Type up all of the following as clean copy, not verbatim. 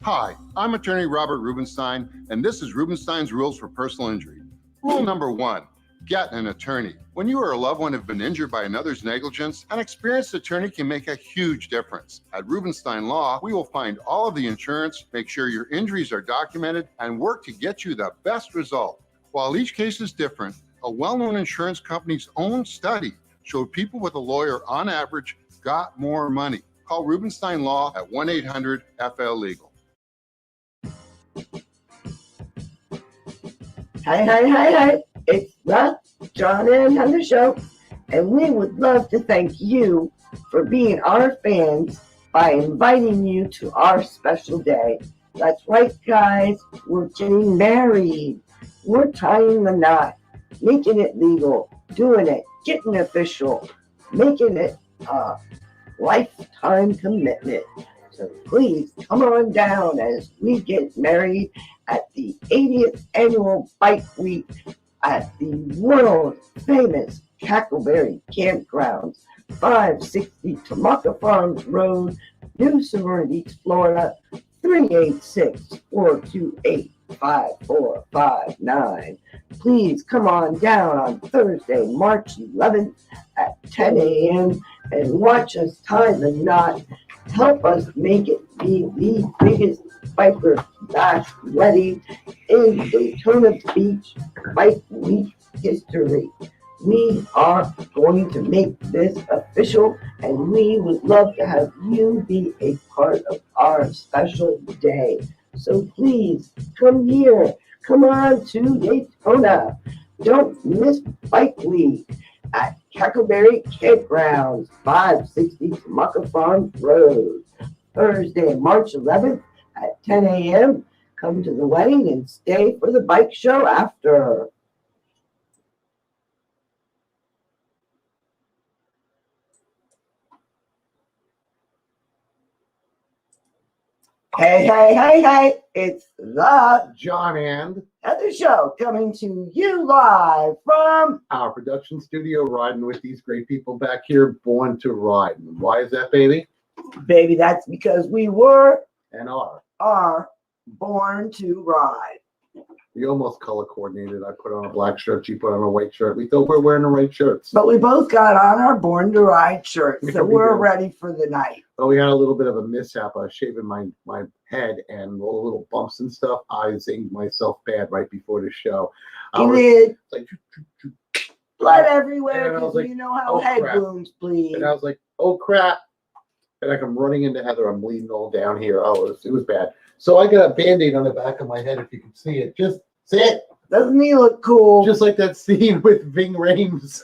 Hi, I'm attorney Robert Rubenstein, and this is Rubenstein's Rules for Personal Injury. Rule number 1, get an attorney. When you or a loved one have been injured by another's negligence, an experienced attorney can make a huge difference. At Rubenstein Law, we will find all of the insurance, make sure your injuries are documented, and work to get you the best result. While each case is different, a well-known insurance company's own study showed people with a lawyer on average got more money. Call Rubenstein Law at 1-800-FL-LEGAL. Hi. It's the John and Heather Show, and we would love to thank you for being our fans by inviting you to our special day. That's right, guys. We're getting married. We're tying the knot, making it legal, doing it, getting official, making it a lifetime commitment. So please come on down as we get married at the 80th Annual Bike Week at the world famous Cackleberry Campgrounds, 560 Tamaka Farms Road, New Smyrna Beach, Florida, 386-428-5459. Please come on down on Thursday, March 11th at 10 a.m. and watch us tie the knot. Help us make it be the biggest biker bash wedding in Daytona Beach Bike Week history. We are going to make this official, and we would love to have you be a part of our special day. So please come here. Come on to Daytona. Don't miss Bike Week at Cackleberry Campgrounds, 560 Tamaka Farms Road, Thursday, March 11th at 10 a.m. Come to the wedding and stay for the bike show after. Hey, it's the John and Heather Show coming to you live from our production studio, riding with these great people back here, born to ride. And why is that, baby? Baby, that's because we were and are born to ride. We almost color coordinated. I put on a black shirt, she put on a white shirt. We thought we were wearing the right shirts. But we both got on our Born to Ride shirts, so we're ready for the night. But we had a little bit of a mishap. I was shaving my head and all the little bumps and stuff. I zinged myself bad right before the show. You did. Like, blood everywhere and I was because like, you know how oh, head crap. wounds bleed. And I was like, oh crap. And like I'm running into Heather, I'm bleeding all down here. Oh, it was bad. So I got a Band-Aid on the back of my head, if you can see it. Just see it. Doesn't he look cool? Just like that scene with Ving Rhames,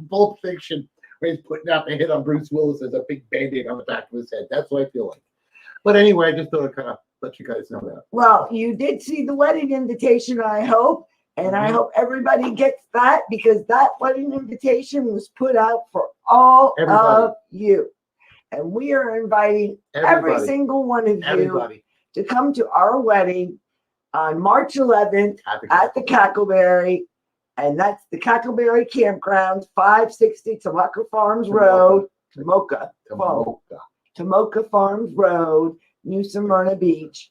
Pulp Fiction, where he's putting out the hit on Bruce Willis. There's a big Band-Aid on the back of his head. That's what I feel like. But anyway, I just thought I'd kind of let you guys know that. Well, you did see the wedding invitation, I hope. And I hope everybody gets that, because that wedding invitation was put out for all of you. And we are inviting every single one of you to come to our wedding on March 11th at the Cackleberry. And that's the Cackleberry Campground, 560 Tomoka Farms Road, Tomoka Farms Road, New Smyrna Beach.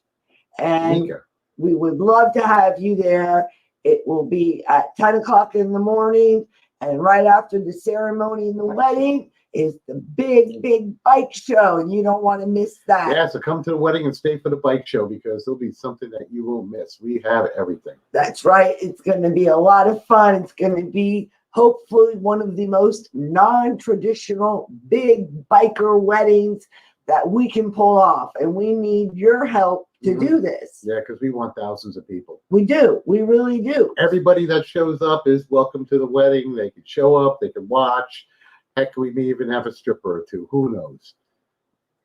And we would love to have you there. It will be at 10 o'clock in the morning. And right after the ceremony and the wedding is the big bike show. And you don't want to miss that. Yeah, so come to the wedding and stay for the bike show, because there'll be something that you won't miss. We have everything. That's right. It's going to be a lot of fun. It's going to be hopefully one of the most non-traditional big biker weddings that we can pull off. And we need your help to do this. Yeah, because we want thousands of people. We do. We really do. Everybody that shows up is welcome to the wedding. They can show up. They can watch. Heck, we may even have a stripper or two. Who knows?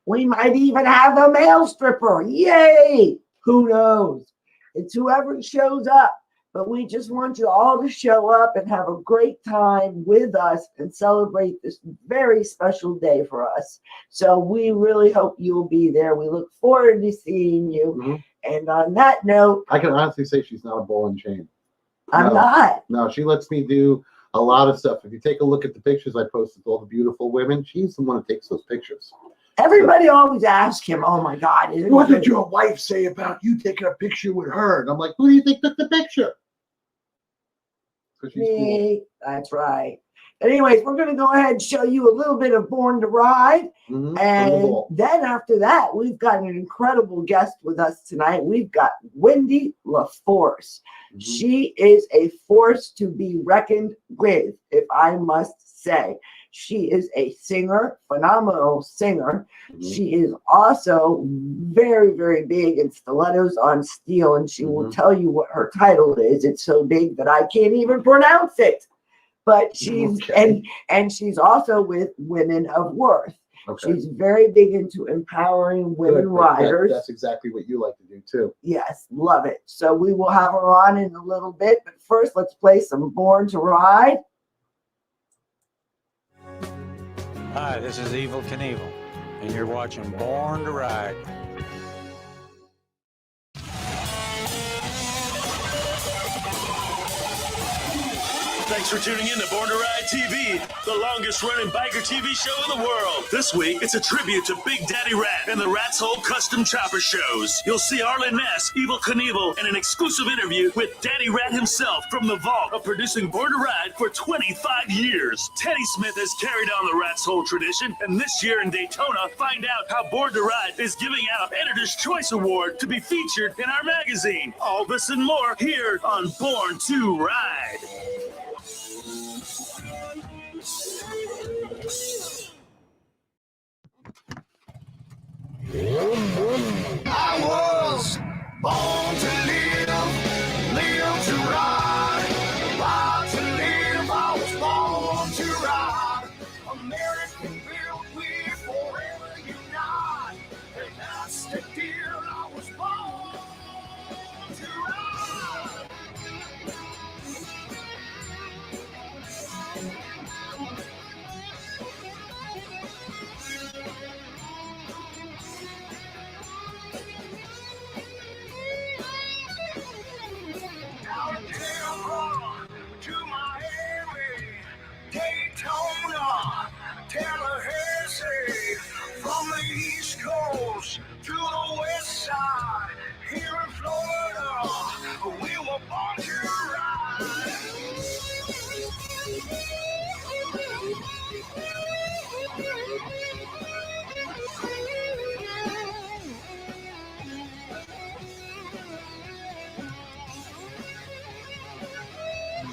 We might even have a male stripper. Yay! Who knows? It's whoever shows up. But we just want you all to show up and have a great time with us and celebrate this very special day for us. So we really hope you'll be there. We look forward to seeing you. And on that note, I can honestly say she's not a ball and chain. I'm not. No, she lets me do a lot of stuff. If you take a look at the pictures I posted with all the beautiful women, she's the one that takes those pictures. Everybody always asks him, oh my God. What did your wife say about you taking a picture with her? And I'm like, who do you think took the picture? Me. Cool. That's right. But anyways, we're going to go ahead and show you a little bit of Born to Ride. And then after that, we've got an incredible guest with us tonight. We've got Wendy Laforce. She is a force to be reckoned with, if I must say. She is a singer, phenomenal singer. She is also very, very big in Stilettos on Steel, and she will tell you what her title is. It's so big that I can't even pronounce it. But she's and she's also with Women of Worth. She's very big into empowering women riders. That's exactly what you like to do too. Yes, love it. So we will have her on in a little bit, but first let's play some Born to Ride. Hi, this is Evel Knievel, and you're watching Born to Ride. Thanks for tuning in to Born to Ride TV, the longest running biker TV show in the world. This week, it's a tribute to Big Daddy Rat and the Rat's Hole Custom Chopper shows. You'll see Arlen Ness, Evel Knievel, and an exclusive interview with Daddy Rat himself from the vault of producing Born to Ride for 25 years. Teddy Smith has carried on the Rat's Hole tradition, and this year in Daytona, find out how Born to Ride is giving out Editor's Choice Award to be featured in our magazine. All this and more here on Born to Ride. I was born to live, live to ride, ride to live. I was born to ride. American built, we forever unite, and that's the deal. I was born to ride. side. Here in Florida, we were born to ride.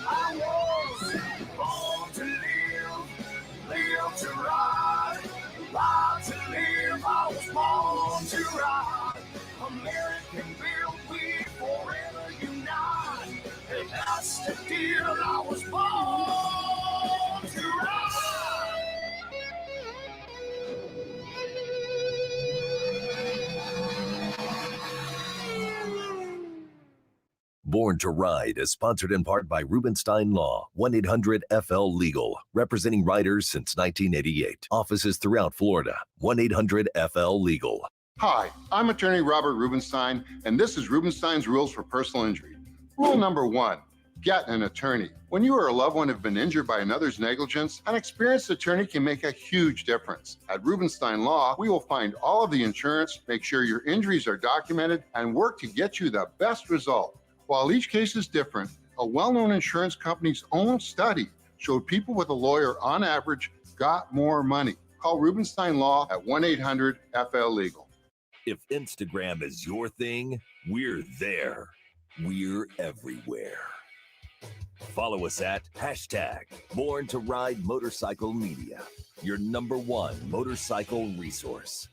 I was born to live to ride, ride to live. I was born to ride. American built, we forever unite. And that's the deal. I was born to ride. Born to Ride is sponsored in part by Rubenstein Law, 1-800-FL-LEGAL, representing riders since 1988. Offices throughout Florida, 1-800-FL-LEGAL. Hi, I'm attorney Robert Rubenstein, and this is Rubenstein's Rules for Personal Injury. Rule number 1, get an attorney. When you or a loved one have been injured by another's negligence, an experienced attorney can make a huge difference. At Rubenstein Law, we will find all of the insurance, make sure your injuries are documented, and work to get you the best result. While each case is different, a well-known insurance company's own study showed people with a lawyer on average got more money. Call Rubenstein Law at 1-800-FL-LEGAL. If Instagram is your thing, we're there. We're everywhere. Follow us at #Born to Ride Motorcycle Media, your #1 motorcycle resource.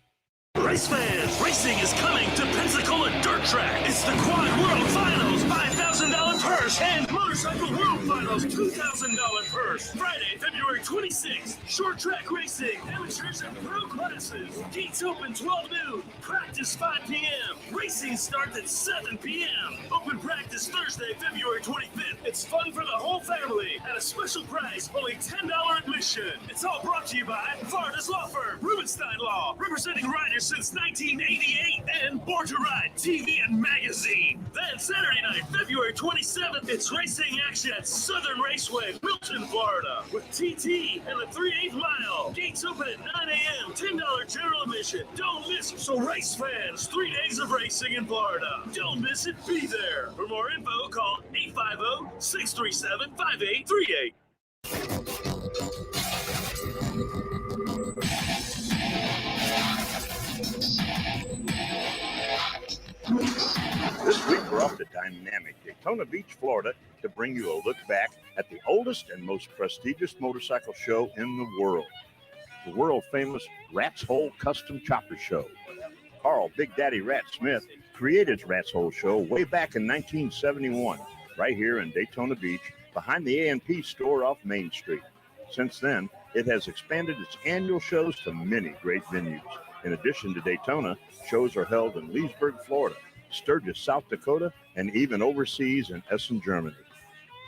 Race fans, racing is coming to Pensacola Dirt Track. It's the Quad World Finals, $5,000 purse, and Motorcycle World Finals, $2,000 purse. Friday, February 26th. Short track racing, amateurs and pro classes. Gates open 12 noon. Practice 5 p.m. Racing starts at 7 p.m. Open practice Thursday, February 25th. It's fun for the whole family at a special price, only $10 admission. It's all brought to you by Florida's law firm, Rubenstein Law, representing riders since 1988, and Born to Ride TV and magazine. Then Saturday night, February 27th, it's racing action at Southern Raceway, Milton, Florida, with TT and the 3/8 mile. Gates open at 9 a.m. $10 general admission. Don't miss. So race fans, 3 days of racing in Florida. Don't miss it. Be there. For more info, call 850-637-5838. This week, we're off to dynamic Daytona Beach, Florida, to bring you a look back at the oldest and most prestigious motorcycle show in the world, the world-famous Rat's Hole Custom Chopper Show. Carl Big Daddy Rat Smith created Rat's Hole Show way back in 1971, right here in Daytona Beach, behind the A&P store off Main Street. Since then, it has expanded its annual shows to many great venues. In addition to Daytona, shows are held in Leesburg, Florida, Sturgis, South Dakota, and even overseas in Essen, Germany.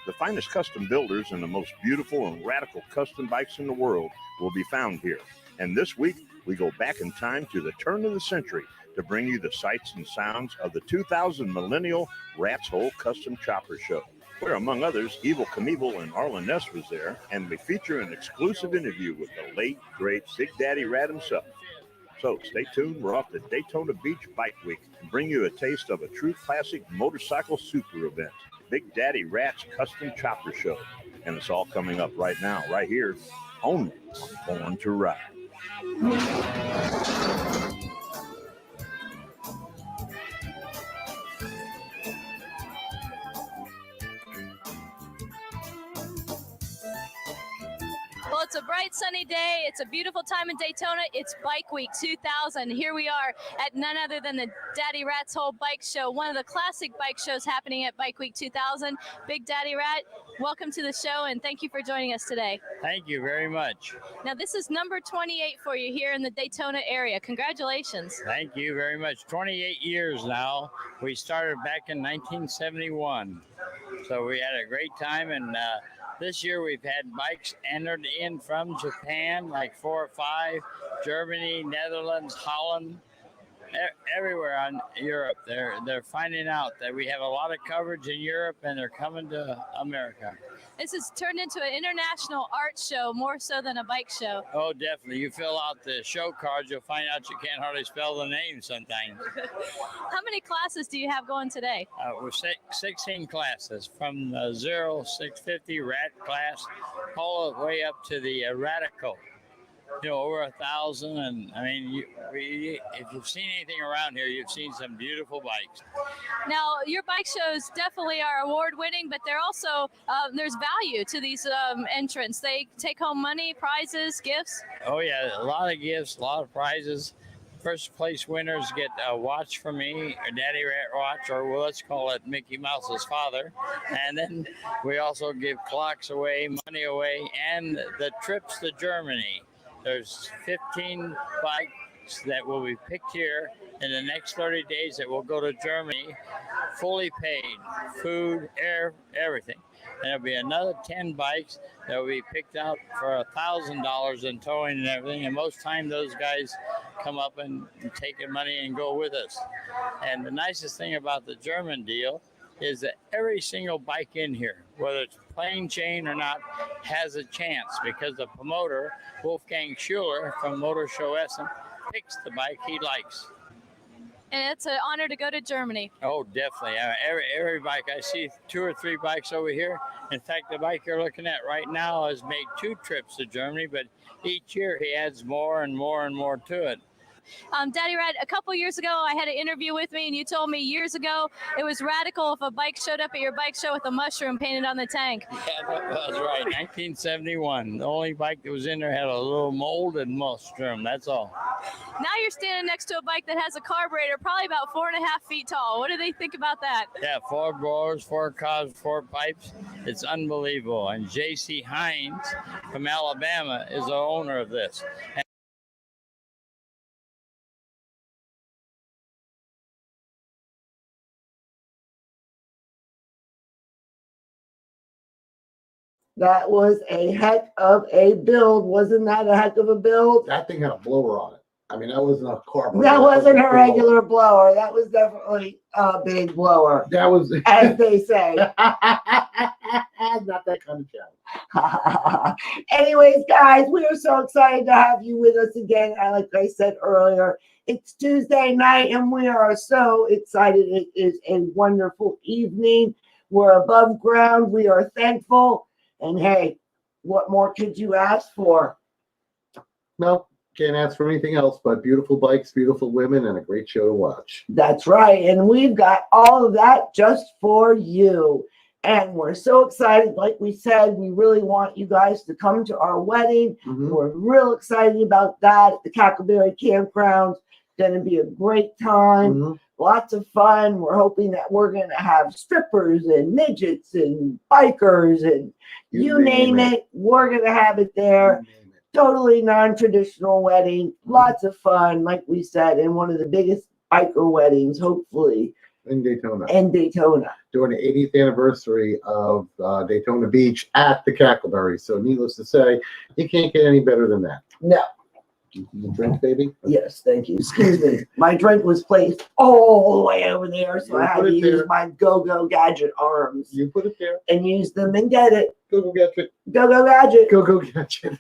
The finest custom builders and the most beautiful and radical custom bikes in the world will be found here. And this week, we go back in time to the turn of the century to bring you the sights and sounds of the 2000 Millennial Rat's Hole Custom Chopper Show, where, among others, Evel Knievel and Arlen Ness was there, and we feature an exclusive interview with the late, great Big Daddy Rat himself. So stay tuned. We're off to Daytona Beach Bike Week and bring you a taste of a true classic motorcycle super event, Big Daddy Rat's Custom Chopper Show. And it's all coming up right now, right here, only on Born to Ride. Well, it's a bright sunny day. It's a beautiful time in Daytona. It's Bike Week 2000. Here we are at none other than the Daddy Rat's Hole Bike Show, one of the classic bike shows happening at Bike Week 2000. Big Daddy Rat, welcome to the show, and thank you for joining us today. Thank you very much. Now, this is number 28 for you here in the Daytona area. Congratulations. Thank you very much. 28 years now. We started back in 1971. So we had a great time, and this year we've had bikes entered in from Japan, like 4 or 5, Germany, Netherlands, Holland, everywhere on Europe. They're finding out that we have a lot of coverage in Europe, and they're coming to America. This has turned into an international art show more so than a bike show. Oh, definitely. You fill out the show cards, you'll find out you can't hardly spell the names sometimes. How many classes do you have going today? We're 16 classes, from the 0650 rat class all the way up to the radical. Over 1,000. And I mean, if you've seen anything around here, you've seen some beautiful bikes. Now, your bike shows definitely are award winning, but they're also, there's value to these entrants. They take home money, prizes, gifts. Oh, yeah, a lot of gifts, a lot of prizes. First place winners get a watch from me, a Daddy Rat watch, or let's call it Mickey Mouse's father. And then we also give clocks away, money away, and the trips to Germany. There's 15 bikes that will be picked here in the next 30 days that will go to Germany, fully paid, food, air, everything. And there'll be another 10 bikes that will be picked out for $1,000 in towing and everything. And most time those guys come up and take their money and go with us. And the nicest thing about the German deal is that every single bike in here, whether it's plain chain or not, has a chance, because the promoter, Wolfgang Schuler from Motor Show Essen, picks the bike he likes. And it's an honor to go to Germany. Oh, definitely. Every bike, I see 2 or 3 bikes over here. In fact, the bike you're looking at right now has made 2 trips to Germany, but each year he adds more and more and more to it. Daddy Rat, a couple years ago, I had an interview with me, and you told me years ago it was radical if a bike showed up at your bike show with a mushroom painted on the tank. Yeah, that was right. 1971. The only bike that was in there had a little molded mushroom. That's all. Now you're standing next to a bike that has a carburetor, probably about 4.5 feet tall. What do they think about that? Yeah, 4 blowers, 4 cars, 4 pipes. It's unbelievable. And J.C. Hines from Alabama is the owner of this. That was a heck of a build. Wasn't that a heck of a build? That thing had a blower on it. I mean, that wasn't a carburetor. That wasn't a regular blower. That was definitely a big blower, That was, as they say. not that kind of challenge. Anyways, guys, we are so excited to have you with us again. Like I said earlier, it's Tuesday night, and we are so excited. It is a wonderful evening. We're above ground. We are thankful. And hey, what more could you ask for? No, can't ask for anything else but beautiful bikes, beautiful women, and a great show to watch. That's right. And we've got all of that just for you. And we're so excited. Like we said, we really want you guys to come to our wedding. Mhm. We're real excited about that at the Cackleberry Campground. Going to be a great time. Mhm. Lots of fun. We're hoping that we're going to have strippers and midgets and bikers and you name it. We're going to have it there. You name it. Totally non-traditional wedding. Lots of fun, like we said, and one of the biggest biker weddings, hopefully, In Daytona. in Daytona. During the 80th anniversary of Daytona Beach at the Cackleberry. So needless to say, you can't get any better than that. No. You drink, baby? Yes, thank you. Excuse me. My drink was placed all the way over there, so You I had put to it use there. my go-go gadget arms You put it there. and use them and get it. Go gadget. Go-go gadget. Go gadget.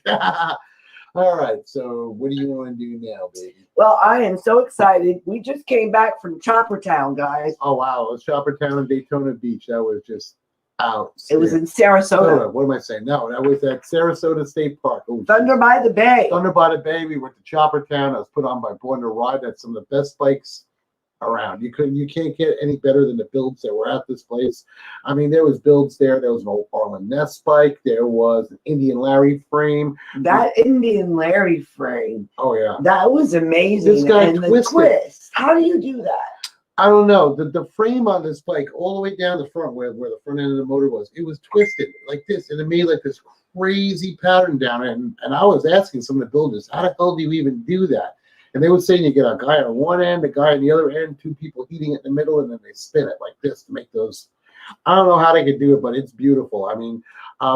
All right. So what do you want to do now, baby? Well, I am so excited. We just came back from Chopper Town, guys. Oh wow, it was Chopper Town and Daytona Beach. That was just out. It was in Sarasota. What am I saying? No, that was at Sarasota State Park. Oh, Thunder by the Bay. Thunder by the Bay. We went to Chopper Town. I was put on by Born to Ride. That's some of the best bikes around. You can't get any better than the builds that were at this place. I mean, there was builds there. There was an old Arlen Ness bike. There was an Indian Larry frame. That Indian Larry frame. Oh yeah. That was amazing. This guy and the twisted. twist. How do you do that? I don't know. The frame on this bike, all the way down the front, where the front end of the motor was, it was twisted like this, and it made like this crazy pattern down it. And I was asking some of the builders, how the hell do you even do that? And they would say you get a guy on one end, a guy on the other end, 2 people heating it in the middle, and then they spin it like this to make those. I don't know how they could do it, but it's beautiful. I mean,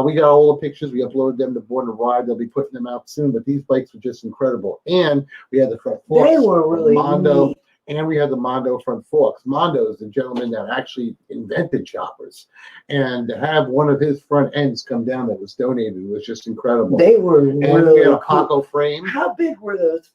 we got all the pictures. We uploaded them to Born to Ride. They'll be putting them out soon, but these bikes were just incredible. And we had the front forks. They were really Mondo. neat. And we had the Mondo front forks. Mondo is the gentleman that actually invented choppers. And to have one of his front ends come down that was donated was just incredible. They were and really we had a cool. Paco frame. How big were those?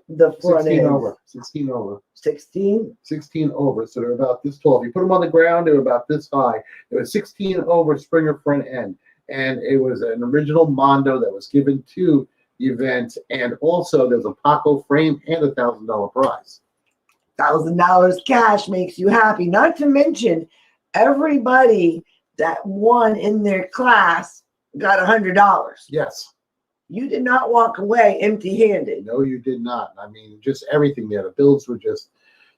The front 16 ends? over. 16 over. 16? 16 over. So they're about this tall. If you put them on the ground, they were about this high. It was 16 over Springer front end. And it was an original Mondo that was given to the event. And also there's a Paco frame and $1,000 prize. $1,000 cash makes you happy. Not to mention, everybody that won in their class got $100. Yes. You did not walk away empty-handed. No, you did not. I mean, just everything there. The builds were just,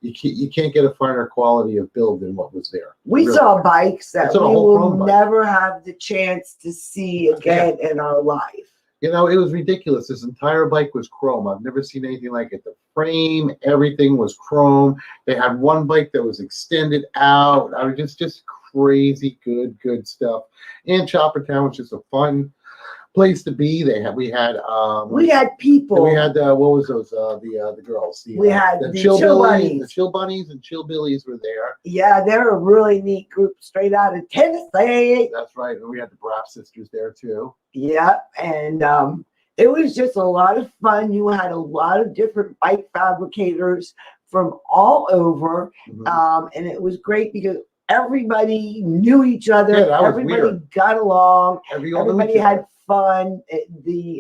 you can't get a finer quality of build than what was there. We Really. saw bikes that It's a we whole will chrome bike. never have the chance to see again in our life. You know, it was ridiculous. This entire bike was chrome. I've never seen anything like it. The frame, everything was chrome. They had one bike that was extended out. I was just crazy good stuff. And Chopper Town was just a fun place to be. We had people. We had what was those? The girls. We had the the chill Chill Billies. Bunnies. The Chill Bunnies and Chill Billies were there. Yeah, they're a really neat group straight out of Tennessee. That's right. And we had the Braff sisters there too. Yeah, and it was just a lot of fun. You had a lot of different bike fabricators from all over, and it was great because everybody knew each other. Yeah, that was everybody weird. got along. Everyone knew Everybody each other. had fun.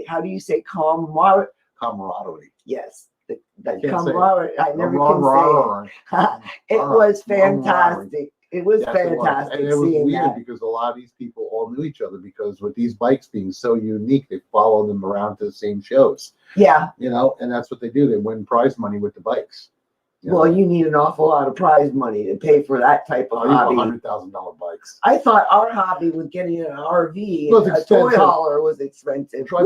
How do you say camaraderie? Camaraderie. Yes, the Can't say it. camaraderie. I never Camaraderie. can say it. It was fantastic. It was Yes, it was. fantastic And it was seeing weird that. because a lot of these people all knew each other because with these bikes being so unique, they follow them around to the same shows. Yeah. You know, and that's what they do. They win prize money with the bikes. You know? Well, you need an awful lot of prize money to pay for that type of hobby. $100,000 bikes. I thought our hobby with getting an RV Was and a toy expensive. hauler was expensive. Try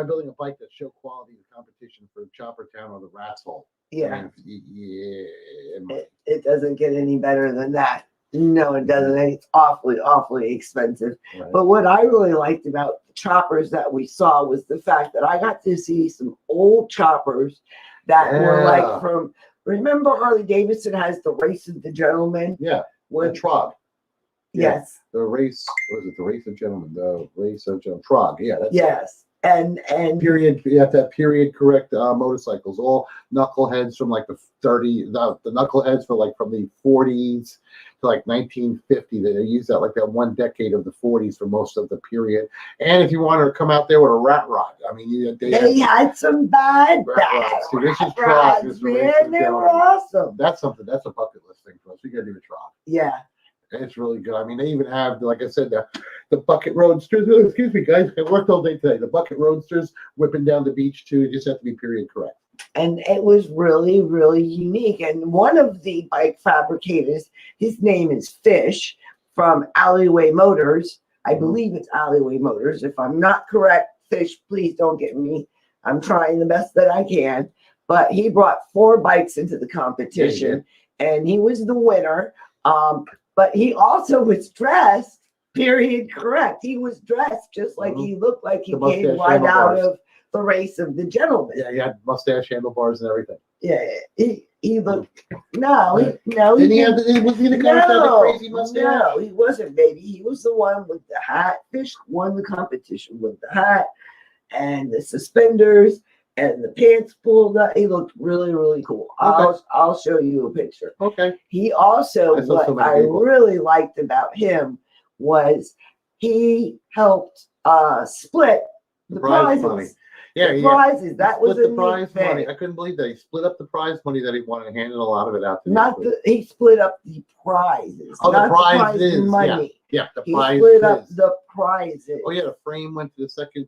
building a bike that showed quality in competition for Chopper Town or the Rat's Hole. Yeah. I mean, It doesn't get any better than that. No, it doesn't. It's awfully expensive. Right. But what I really liked about the choppers that we saw was the fact that I got to see some old choppers that were like from, remember Harley Davidson has the Race of the Gentlemen? Yeah. Where Trog. Yes. The race, was it the Race of Gentlemen? The Race of Gentlemen. Trog. Yeah. That's Yes. And period. You have to have period correct motorcycles. All knuckleheads from like the knuckleheads for like from the 40s to like 1950. They used that like that one decade of the 40s for most of the period. And if you wanted to come out there with a rat rod, I mean, they had some bad rods. See, this is Trog. rods, This is the Race man. of They were Gentlemen. awesome. That's something. That's a bucket list thing for us. We got to do a Trog. Yeah. It's really good. I mean, they even have, like I said, the bucket roadsters. Oh, excuse me, guys. I worked all day today. The bucket roadsters whipping down the beach too. You just have to be period correct. And it was really unique. And one of the bike fabricators, his name is Fish from Alleyway Motors. I believe it's Alleyway Motors. If I'm not correct, Fish, please don't get me. I'm trying the best that I can. But he brought 4 bikes into the competition, and he was the winner. But he also was dressed, period correct. He was dressed just like he looked like he The came mustache right out handlebars. of the Race of the Gentlemen. Yeah, he had mustache handlebars and everything. Yeah, he looked. No, he Didn't he have the? Was he the guy that had the crazy mustache? No, he wasn't, baby. He was the one with the hat. Fish won the competition with the hat and the suspenders and the pants pulled up. He looked really cool. Okay. I'll show you a picture. Okay. He also, I saw so what many I people. really liked about him was he helped split the prize prizes. money. Yeah, the yeah. prizes. That was Split a the prize neat thing. money. I couldn't believe that he split up the prize money that he wanted and handed a lot of it out to Not the the, he split up the prizes. Oh, the not prizes, money. Yeah, the He prizes. split up the prizes. Oh yeah, the frame went to the second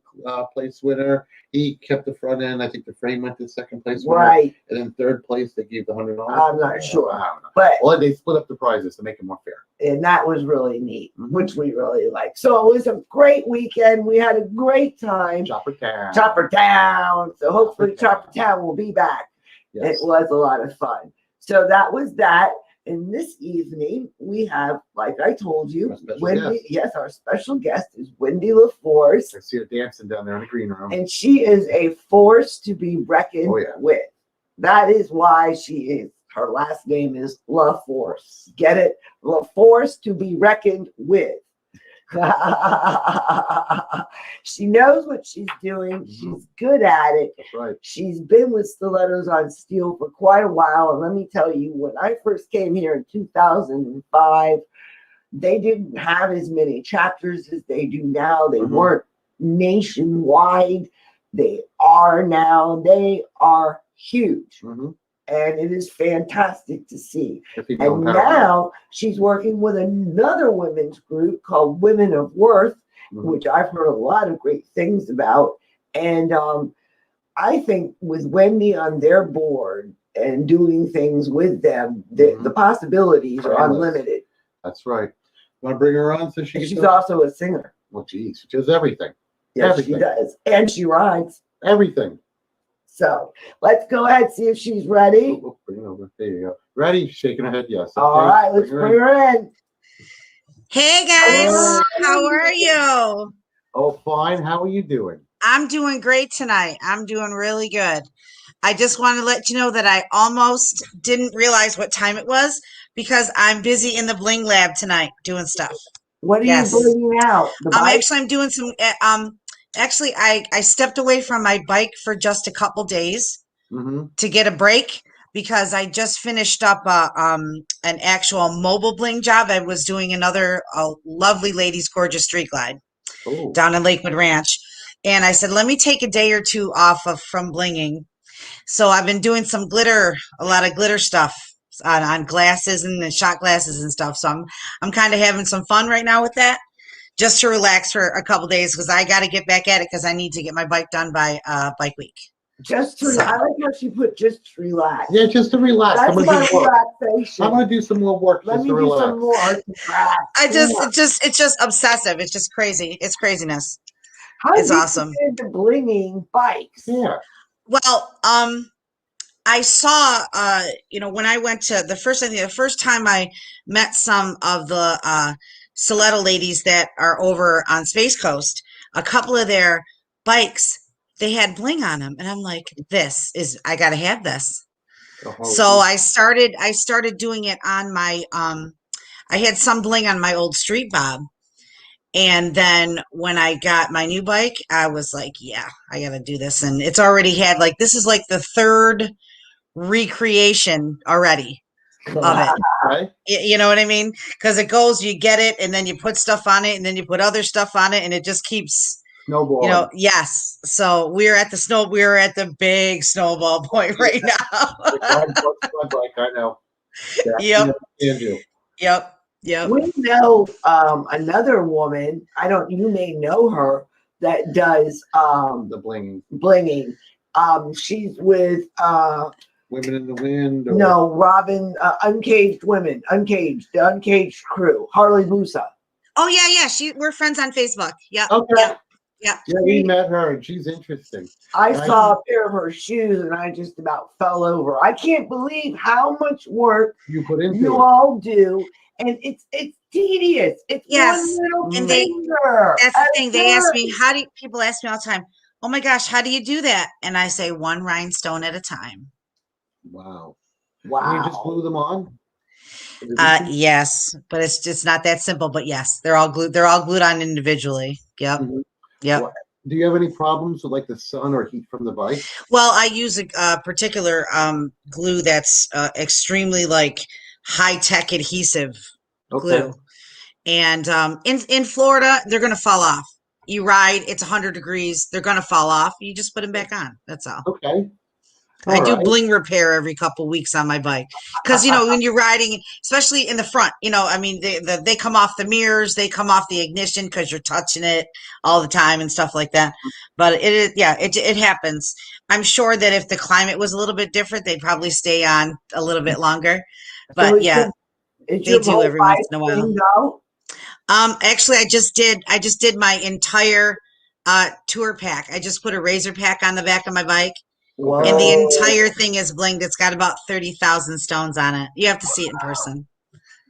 place winner. He kept the front end. I think the frame went to the second place winner. Right. And then third place they gave the $100. I'm not sure. I don't know. But Well, they split up the prizes to make it more fair. and that was really neat, which we really liked. So it was a great weekend. We had a great time. Chopper Town. Chopper Town. So hopefully Chopper Town will be back. Yes. It was a lot of fun. So that was that. And this evening we have, like I told you, Our special Wendy. guest. Yes, our special guest is Wendy Laforce. I see her dancing down there in the green room. And she is a force to be reckoned Oh, yeah. with. That is why her last name is Laforce. Get it? Laforce, to be reckoned with. She knows what she's doing. She's good at it. That's right. She's been with Stilettos on Steel for quite a while. And let me tell you, when I first came here in 2005, they didn't have as many chapters as they do now. They weren't nationwide. They are now. They are huge. And it is fantastic to see. And now she's working with another women's group called Women of Worth, which I've heard a lot of great things about. And I think with Wendy on their board and doing things with them, the possibilities are unlimited. That's right. Want to bring her on so she can? She's also a singer. Well, geez, she does everything. Yes, everything. she does. And she rides. Everything. So let's go ahead and see if she's ready. Bring it over. There you go. Ready? Shaking her head. Yes. All right, let's bring her in. Hey guys, how are you? Oh, fine. How are you doing? I'm doing great tonight. I'm doing really good. I just want to let you know that I almost didn't realize what time it was because I'm busy in the Bling Lab tonight doing stuff. What are you bringing out? Actually, I'm doing some. Actually, I stepped away from my bike for just a couple days to get a break because I just finished up an actual mobile bling job. I was doing another lovely lady's gorgeous street glide down in Lakewood Ranch. And I said, let me take a day or two off from blinging. So I've been doing some glitter, a lot of glitter stuff on glasses and shot glasses and stuff. So I'm kind of having some fun right now with that, just to relax for a couple days because I got to get back at it because I need to get my bike done by bike week. Just to, I like how she put just to relax. Yeah, just to relax. That's my relaxation. I'm gonna do some more work. Let me do some more art and craft. It's just obsessive. It's just crazy. It's craziness. It's awesome. Into blinging bikes. Yeah. Well, I saw, when I went to the first time I met some of the stiletto ladies that are over on Space Coast, a couple of their bikes, they had bling on them. And I'm like, I got to have this. So I started doing it on my, I had some bling on my old Street Bob. And then when I got my new bike, I was like, yeah, I got to do this. And it's already had this is like the third recreation already of it. Right. You know what I mean? Because it goes, you get it, and then you put stuff on it, and then you put other stuff on it, and it just keeps snowballing. Yes. So we're at the big snowball point right now. I know. Yep. Yep. We know another woman, you may know her, that does the blinging. She's with Women in the Wind. No, Robin, Uncaged Women, the Uncaged crew, Harley Busa. Oh yeah. We're friends on Facebook. Yeah. Okay. Yeah. Yeah, we met her and she's interesting. I saw a pair of her shoes and I just about fell over. I can't believe how much work you put into you it. all do. And it's tedious. It's one little finger. That's the thing. They ask me, people ask me all the time, oh my gosh, how do you do that? And I say, one rhinestone at a time. Wow. And you just glue them on? Yes, but it's just not that simple. But yes, they're all glued on individually. Yep. Yep. Well, do you have any problems with the sun or heat from the bike? Well, I use a particular glue that's extremely high-tech adhesive glue. And in Florida, they're going to fall off. You ride, it's 100 degrees. They're going to fall off. You just put them back on. That's all. Okay. I do bling repair every couple weeks on my bike because when you're riding, especially in the front, they come off the mirrors, they come off the ignition because you're touching it all the time and stuff like that. But it happens. I'm sure that if the climate was a little bit different, they'd probably stay on a little bit longer. But they do every once in a while. Actually, I just did my entire tour pack. I just put a razor pack on the back of my bike. Whoa. And the entire thing is blinged. It's got about 30,000 stones on it. You have to see it in person.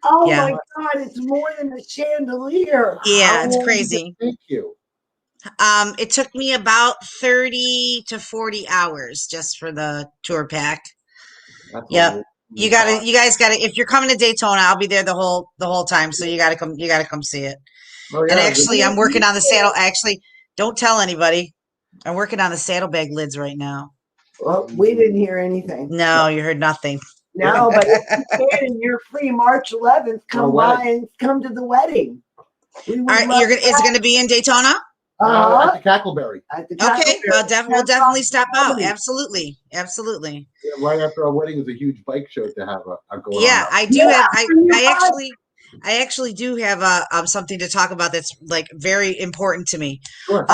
Oh my God, it's more than a chandelier. Yeah, it's crazy. Thank you. It took me about 30 to 40 hours just for the tour pack. That's Yep. what You guys gotta, if you're coming to Daytona, I'll be there the whole time. So you gotta come see it. Oh, And yeah. actually, I'm working on the saddle. Actually, don't tell anybody. I'm working on the saddlebag lids right now. Well, we didn't hear anything. No, you heard nothing. No, but if you can and you're free March 11th, come by and come to the wedding. We would All right, love is it going to be in Daytona? At the Cackleberry. At the Okay, Cackleberry. we'll definitely stop out. Absolutely. Yeah, right after our wedding is a huge bike show to have a go Yeah, on. I do have. I actually do have something to talk about that's like very important to me. Sure.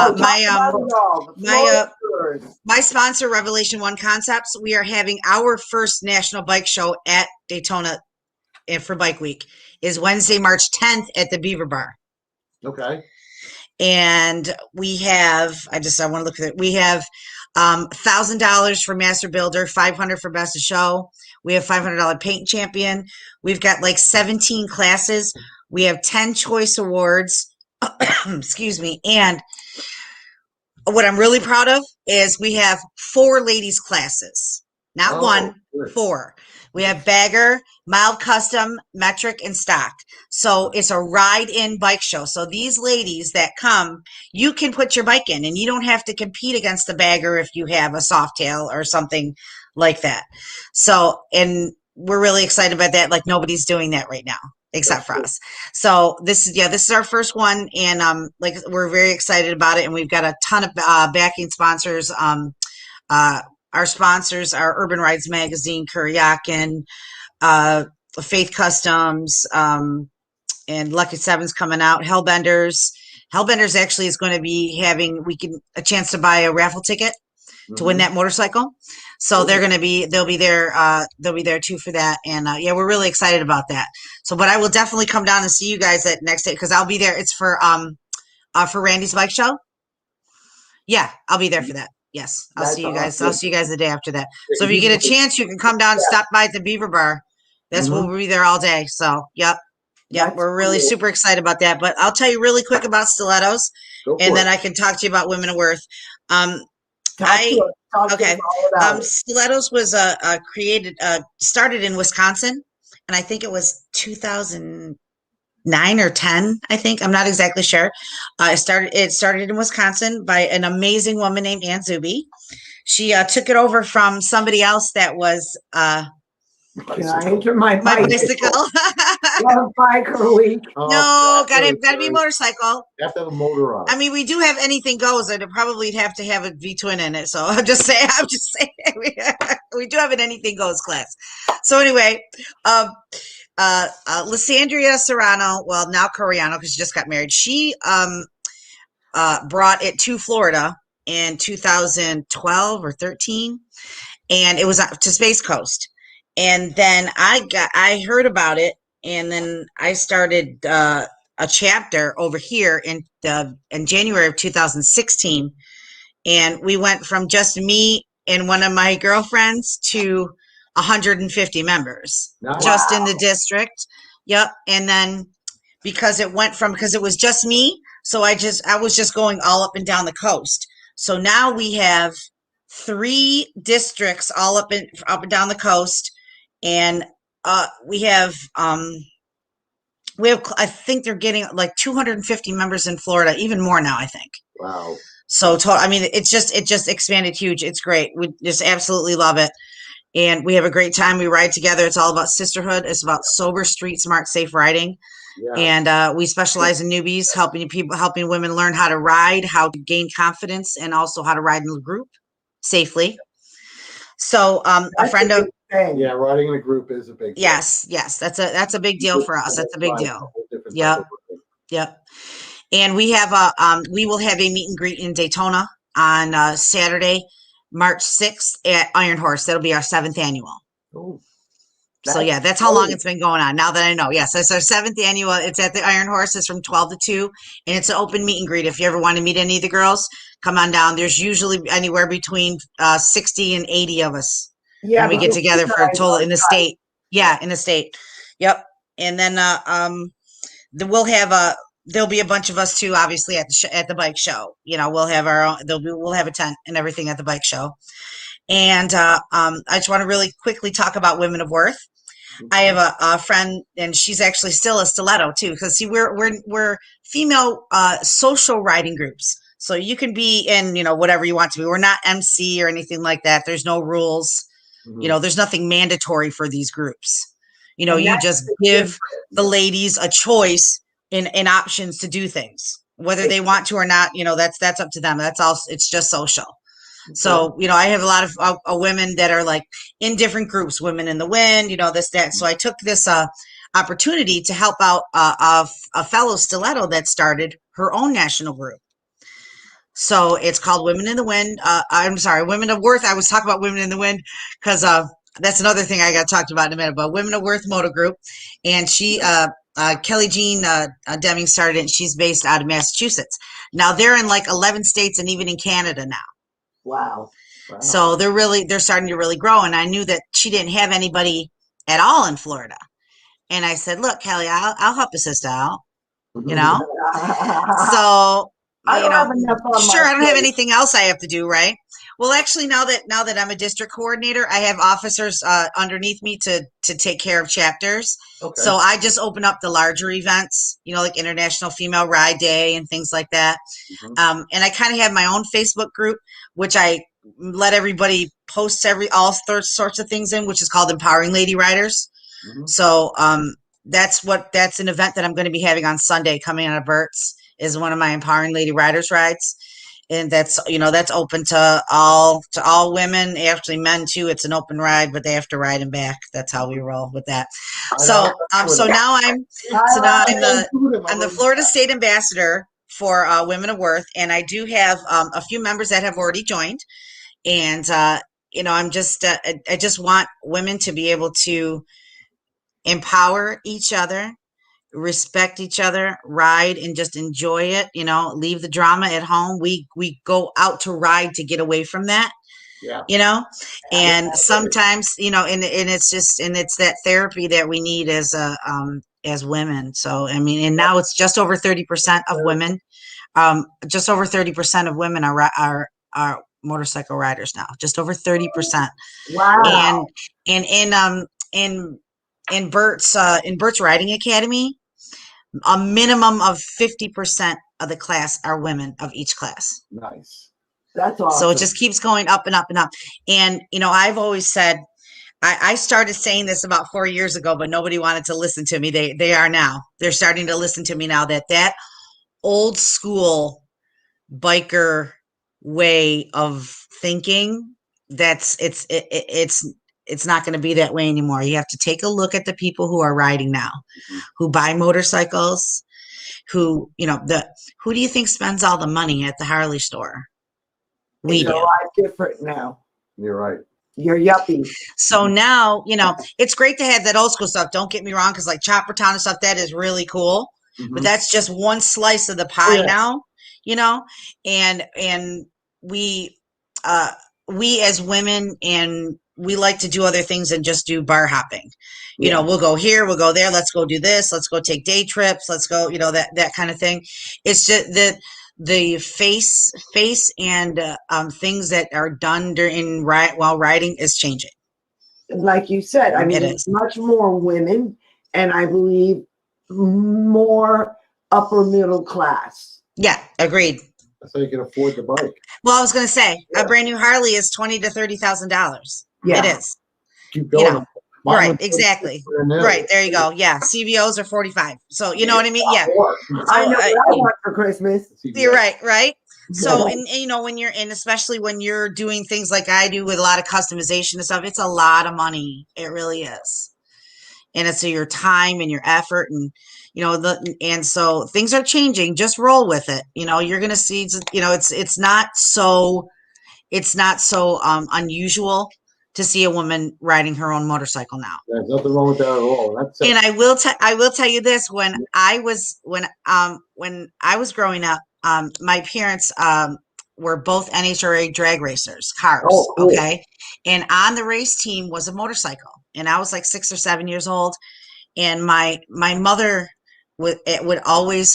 My sponsor, Revelation One Concepts, we are having our first national bike show at Daytona for Bike Week. Is Wednesday, March 10th at the Beaver Bar. Okay. And we have, I want to look at it. We have $1,000 for Master Builder, $500 for Best of Show. We have $500 Paint Champion. We've got like 17 classes. We have 10 choice awards. Excuse me. And what I'm really proud of is we have 4 ladies classes, not one, good. 4. We have bagger, mild custom, metric, and stock. So it's a ride-in bike show. So these ladies that come, you can put your bike in, and you don't have to compete against the bagger if you have a soft tail or something like that. So, and we're really excited about that. Like nobody's doing that right now except for us. So this is our first one, and like we're very excited about it, and we've got a ton of backing sponsors. Our sponsors are Urban Rides Magazine, Kuryakin, Faith Customs, and Lucky Seven's coming out. Hellbenders actually is going to be having a chance to buy a raffle ticket to win that motorcycle. So they'll be there too for that. And yeah, we're really excited about that. So, but I will definitely come down and see you guys that next day because I'll be there. It's for Randy's bike show. Yeah, I'll be there for that. Yes, I'll see you guys. I'll see you guys the day after that. So if you get a chance, you can come down and stop by at the Beaver Bar. We'll be there all day. So, yep. We're really super excited about that. But I'll tell you really quick about stilettos, and then I can talk to you about Women of Worth. Stilettos was started in Wisconsin, and I think it was 2009 or 10. I think I'm not exactly sure. It started in Wisconsin by an amazing woman named Ann Zuby. She took it over from somebody else that was. Can I enter my bicycle? One bike a week. No, gotta be a motorcycle. You have to have a motor on. I mean, we do have anything goes. I'd probably have to have a V-twin in it. So I'm just saying. We do have an anything goes class. So anyway, Lysandria Serrano, well now Coriano because she just got married. She brought it to Florida in 2012 or 13, and it was to Space Coast. And then I heard about it, and then I started a chapter over here in January of 2016, and we went from just me and one of my girlfriends to 150 members just in the district. Yep. And then because it was just me, so I was just going all up and down the coast. So now we have 3 districts all up and down the coast. And we have I think they're getting like 250 members in Florida, even more now, I think. Wow. So I mean, it just expanded huge. It's great. We just absolutely love it. And we have a great time. We ride together. It's all about sisterhood. It's about sober, street smart, safe riding. Yeah. And we specialize in newbies, helping women learn how to ride, how to gain confidence, and also how to ride in a group safely. So a friend of riding in a group is a big thing. Yes, that's a big deal for us. That's a big deal. Yep. And we have we will have a meet and greet in Daytona on Saturday, March 6th at Iron Horse. That'll be our 7th annual. Oh. So yeah, that's how long it's been going on. Now that I know, yes, it's our 7th annual. It's at the Iron Horse. It's from 12 to 2, and it's an open meet and greet. If you ever want to meet any of the girls, come on down. There's usually anywhere between 60 and 80 of us. Yeah, we get together for a total in the state. Yeah, in the state. Yep. And then we'll have there'll be a bunch of us too, obviously at the bike show. You know, we'll have our own. We'll have a tent and everything at the bike show. And I just want to really quickly talk about Women of Worth. I have a friend, and she's actually still a stiletto too. Because see, we're female social riding groups, so you can be in whatever you want to be. We're not MC or anything like that. There's no rules. There's nothing mandatory for these groups. You just give the ladies a choice in options to do things, whether they want to or not. That's up to them. That's all. It's just social. So, I have a lot of women that are like in different groups, Women in the Wind, this, that. So I took this opportunity to help out a fellow stiletto that started her own national group. So it's called Women in the Wind. I'm sorry, Women of Worth. I was talking about Women in the Wind because that's another thing I got talked about in a minute, but Women of Worth Motor Group. And she, Kelly Jean Deming started it, and she's based out of Massachusetts. Now they're in like 11 states and even in Canada now. Wow. So they're starting to really grow. And I knew that she didn't have anybody at all in Florida. And I said, look, Kelly, I'll help a sister out, So, I don't have enough on sure, my I don't have plate. anything else I have to do, right? Well, actually, now that I'm a district coordinator, I have officers underneath me to take care of chapters. Okay. So I just open up the larger events, like International Female Ride Day and things like that. And I kind of have my own Facebook group, which I let everybody post all sorts of things in, which is called Empowering Lady Riders. So that's an event that I'm going to be having on Sunday coming out of Bert's, is one of my Empowering Lady Riders rides. And that's open to all women, actually men too. It's an open ride, but they have to ride and back. That's how we roll with that. So now I'm the Florida State Ambassador for Women of Worth, and I do have a few members that have already joined. And I'm just I just want women to be able to empower each other, respect each other, ride and just enjoy it, leave the drama at home. We go out to ride to get away from that. And sometimes, and it's that therapy that we need as women. So, and now it's just over 30% of women, just over 30% of women are motorcycle riders now, just over 30%. Wow. And in Bert's Riding Academy, a minimum of 50% of the class are women of each class. Nice. That's awesome. So it just keeps going up and up and up. And, I've always said, I started saying this about 4 years ago, but nobody wanted to listen to me. They are now. They're starting to listen to me now, that old school biker way of thinking, it's not going to be that way anymore. You have to take a look at the people who are riding now, who buy motorcycles, who do you think spends all the money at the Harley store? We do. Different now. You're right. You're yuppie. So now, it's great to have that old school stuff. Don't get me wrong, because like Chopper Town and stuff, that is really cool. But that's just one slice of the pie now, and we as women, and we like to do other things and just do bar hopping. We'll go here, we'll go there. Let's go do this. Let's go take day trips. Let's go, that kind of thing. It's just that the face and things that are done while riding is changing. Like you said, it's much more women, and I believe more upper middle class. Yeah, agreed. So you can afford the bike. Well, I was going to say a brand new Harley is $20,000 to $30,000. Yeah. It is. Keep going. Right, exactly. Right, there you go. Yeah, CVOs are 45. So you know what I mean? Yeah. I know what I want for Christmas. You're right. So, and when you're especially when you're doing things like I do with a lot of customization and stuff, it's a lot of money. It really is. And it's your time and your effort, and and so things are changing. Just roll with it. You're going to see, it's not so unusual to see a woman riding her own motorcycle now. There's nothing wrong with that at all. And I will tell you this: when I was growing up, my parents were both NHRA drag racers, cars. Oh, cool. Okay, and on the race team was a motorcycle, and I was like 6 or 7 years old, and my mother would always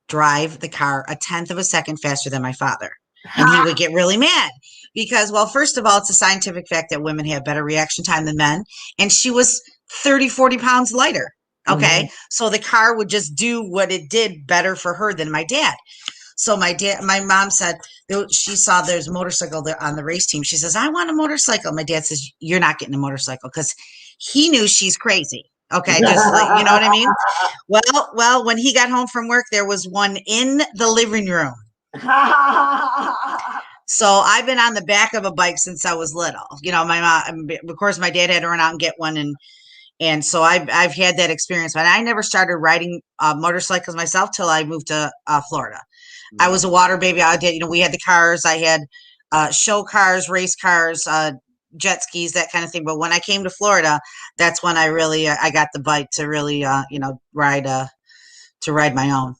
drive the car a tenth of a second faster than my father, and he would get really mad because, well, first of all, it's a scientific fact that women have better reaction time than men. And she was 30, 40 pounds lighter. Okay. So the car would just do what it did better for her than my dad. So my mom said, she saw there's a motorcycle there on the race team. She says, I want a motorcycle. My dad says, you're not getting a motorcycle, because he knew she's crazy. Okay. Just like, you know what I mean? Well, when he got home from work, there was one in the living room. So I've been on the back of a bike since I was little. You know, my mom, of course, my dad had to run out and get one. And so I've had that experience, but I never started riding motorcycles myself till I moved to Florida. I was a water baby. I did, we had the cars. I had show cars, race cars, jet skis, that kind of thing. But when I came to Florida, that's when I really I got the bike to really ride my own.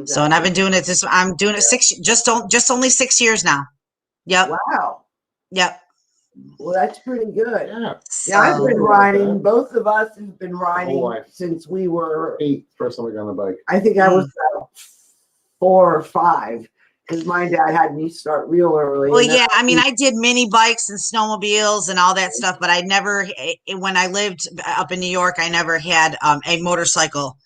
So, and I've been doing it. I'm doing it just only 6 years now. Yep. Wow. Yep. Well, that's pretty good. Yeah, I've been riding. Both of us have been riding life. since we were 8. First time I got on a bike. I think I was 4 or 5, because my dad had me start real early. Well, yeah, I mean, I did mini bikes and snowmobiles and all that stuff, but I never, when I lived up in New York, I never had a motorcycle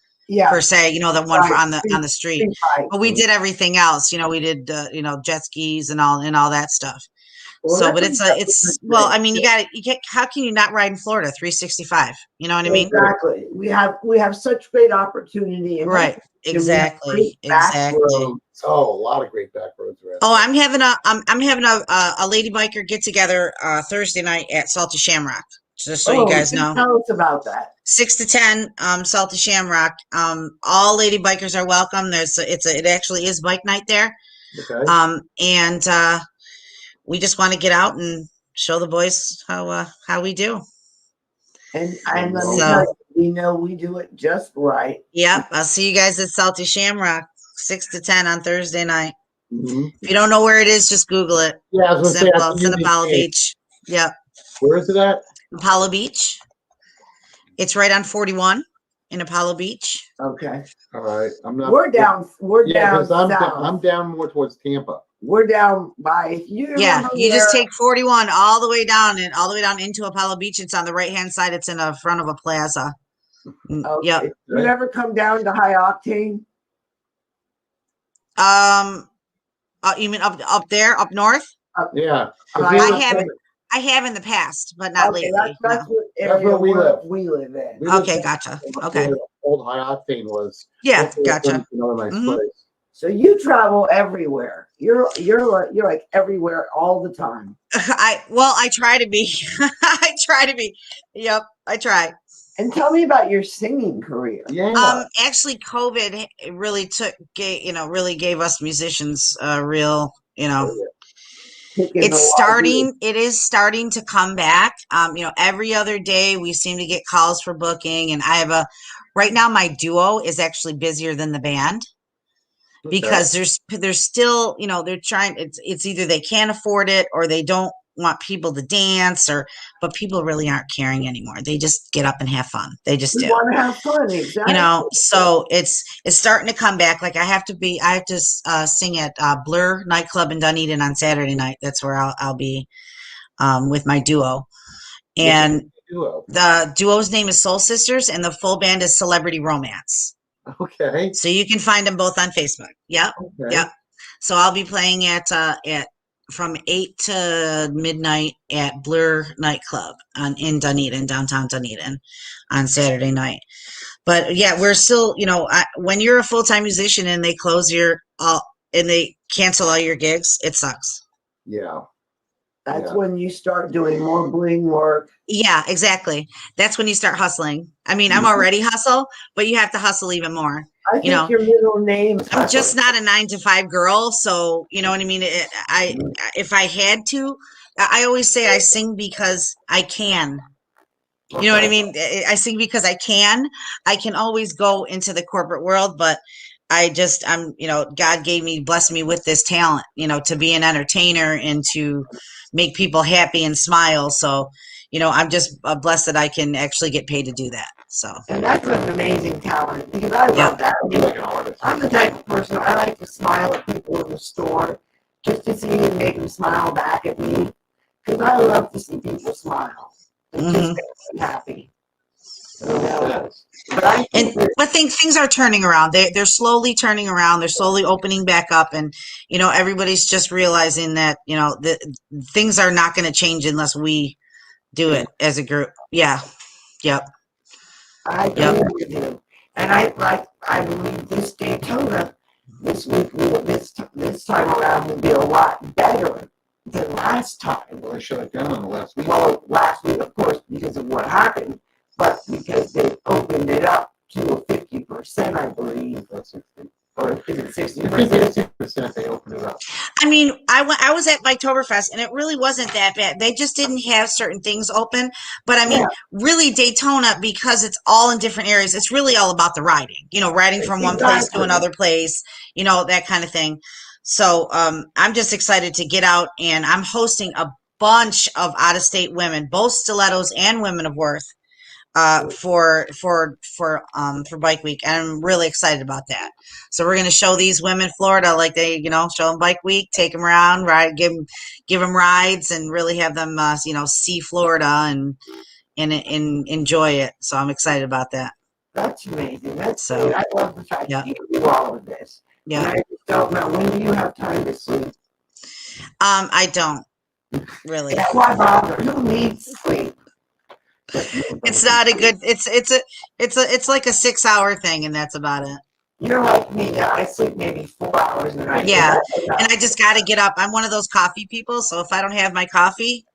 per se, the one on the street. But we did everything else. We did jet skis and all that stuff. Well, so, but I mean, how can you not ride in Florida 365? You know what I mean? Exactly. We have such great opportunity. Right. Exactly. Oh, a lot of great back roads around. Oh, I'm having a lady biker get together Thursday night at Salty Shamrock. Just so you guys know. Tell us about that. 6 to 10, Salty Shamrock. All lady bikers are welcome. It actually is bike night there. Okay. And we just want to get out and show the boys how we do. And let me tell you, we know we do it just right. Yep. I'll see you guys at Salty Shamrock, 6 to 10 on Thursday night. Mm-hmm. If you don't know where it is, just Google it. Yeah, I was going to say. It's in Apollo Beach. Yep. Where is it at? Apollo Beach. It's right on 41 in Apollo Beach. Okay. All right. We're down. I'm down more towards Tampa. We're down by you just take 41 all the way down into Apollo Beach. It's on the right hand side. It's in the front of a plaza. Okay. Yep. You ever come down to High Octane? You mean up there, up north? Yeah. I have in the past, but not lately. That's where we live. We live in. Okay, gotcha. Okay. Old High Octane was. Yeah, gotcha. Another nice place. So you travel everywhere. You're like everywhere all the time. I try to be. I try to be. Yep, I try. And tell me about your singing career. Yeah. Actually, COVID really really gave us musicians real, It is starting to come back. Every other day we seem to get calls for booking, and right now my duo is actually busier than the band. Okay. Because there's still, they're trying, it's either they can't afford it or they don't want people to dance, but people really aren't caring anymore. They just get up and have fun. They just do. Want to have fun, exactly. So it's starting to come back. Like I have to sing at Blur nightclub in Dunedin on Saturday night. That's where I'll be with my duo. And the duo's name is Soul Sisters, and the full band is Celebrity Romance. Okay. So you can find them both on Facebook. Yep. Okay. Yep. So I'll be playing at from 8 to midnight at Blur nightclub in Dunedin, downtown Dunedin, on Saturday night. But yeah, we're still, when you're a full-time musician and they close and they cancel all your gigs, it sucks. Yeah. That's when you start doing more bling work. Yeah, exactly. That's when you start hustling. I mean, I'm already hustle, but you have to hustle even more. I think your middle name. I'm just not a 9-to-5 girl, so you know what I mean. If I had to, I always say I sing because I can. You know what I mean? I sing because I can. I can always go into the corporate world, but God blessed me with this talent, to be an entertainer and to make people happy and smile. So, I'm just blessed that I can actually get paid to do that. So. And that's an amazing talent, because I love that. I'm the type of person, I like to smile at people in the store just to see him make him smile back at me. Because I love to see people smile. It just makes me happy. But I think things are turning around. They're slowly turning around. They're slowly opening back up, and everybody's just realizing that the things are not going to change unless we do it as a group. Yeah. Yep. I agree with you, and I believe this Daytona this week this time around will be a lot better than last time. Well, they shut it down on the last week. Well, last week, of course, because of what happened, but because they opened it up to a 50%, I believe. Or is it 60%? 60% they opened it up. I mean, I was at Biketoberfest, and it really wasn't that bad. They just didn't have certain things open. But I mean, really Daytona, because it's all in different areas, it's really all about the riding. Riding from one place to another place, that kind of thing. So I'm just excited to get out, and I'm hosting a bunch of out-of-state women, both stilettos and women of worth, for Bike Week, and I'm really excited about that. So we're going to show these women Florida like they, show them Bike Week, take them around, ride, give them rides, and really have them, see Florida and enjoy it. So I'm excited about that. That's amazing. That's great. I love the fact that you do all of this. Yeah. And I just don't know, when do you have time to sleep? I don't really. Yeah, why bother? Who needs sleep? It's not a good. It's like a 6-hour thing, and that's about it. You're like me. I sleep maybe 4 hours a night. Yeah, and I just got to get up. I'm one of those coffee people, so if I don't have my coffee,